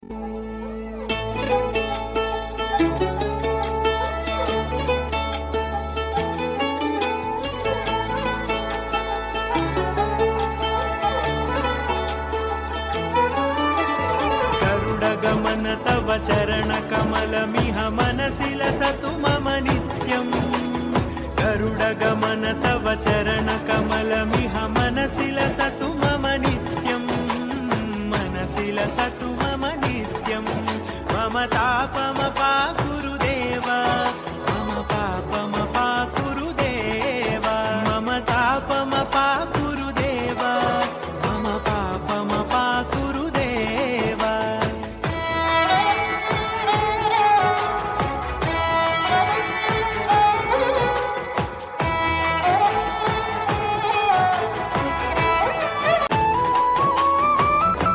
गरुडगमन तव चरणकमलमिह मनसि लसतु मम नित्यम्। गरुडगमन तव चरणकमलमिह मनसि लसतु मम नित्यम्। मनसि लसतु मम नित्यम्। मम तापमपाकुरुदेव, मम पापमपाकुरुदेव। मम तापमपाकुरुदेव, मम पापमपाकुरुदेव।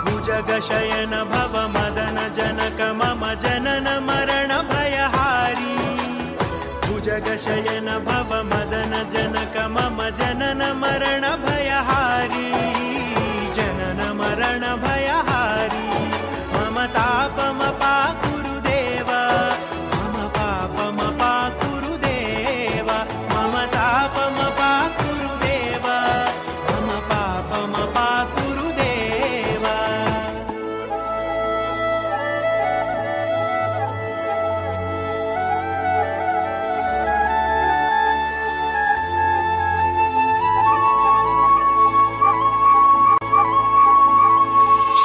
भुजगशयन भव मदन जनक मम जनन मरण भयहारी। भुजगशयन भव मदन जनक मम जनन मरण भयहारी। जनन मरण भयहारी। मम तापमपाकुरुदेव, मम पापमपाकुरुदेव। मम तापमपाकुरुदेव, मम पापमपाकुरुदेव।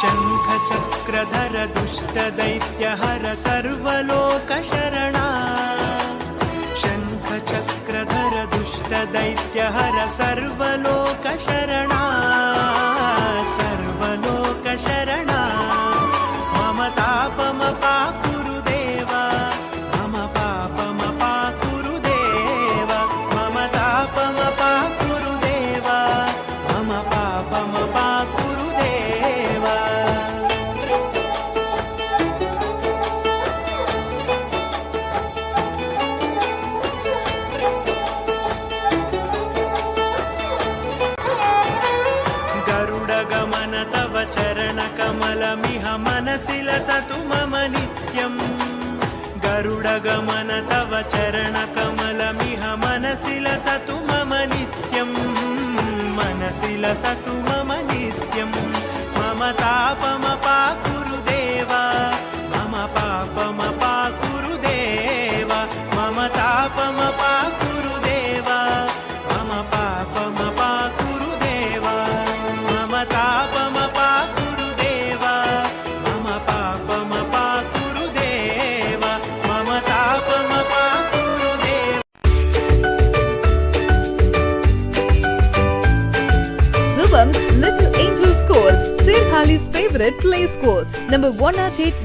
शङ्खचक्रधर दुष्टदैत्यहर सर्वलोकशरणा। शङ्खचक्रधर दुष्टदैत्यहर सर्वलोकशरणा। सर्वलोकशरणा। मम तापमपाकुरुदेव, मम पापमपाकुरुदेव। मम तापमपाकुरुदेव, मम पापमपाकुरुदेव। गरुडगमन तव चरणकमलमिह मनसि लसतु मम नित्यम्। गरुडगमन तव चरणकमलमिह मनसि लसतु मम नित्यम्। मनसि लसतु मम नित्यम्। मम तापमपाकुरुदेव, मम पापमपाकुरुदेव। मम तापमपाकुरुदेव, मम पापमपाकुरुदेव। मम तापमपाकुरुदेव, मम पापमपाकुरुदेव। मम तापमपाकुरुदेव। Shubham's Little Angel School, Sir Khali's favorite play school, number 1 at 8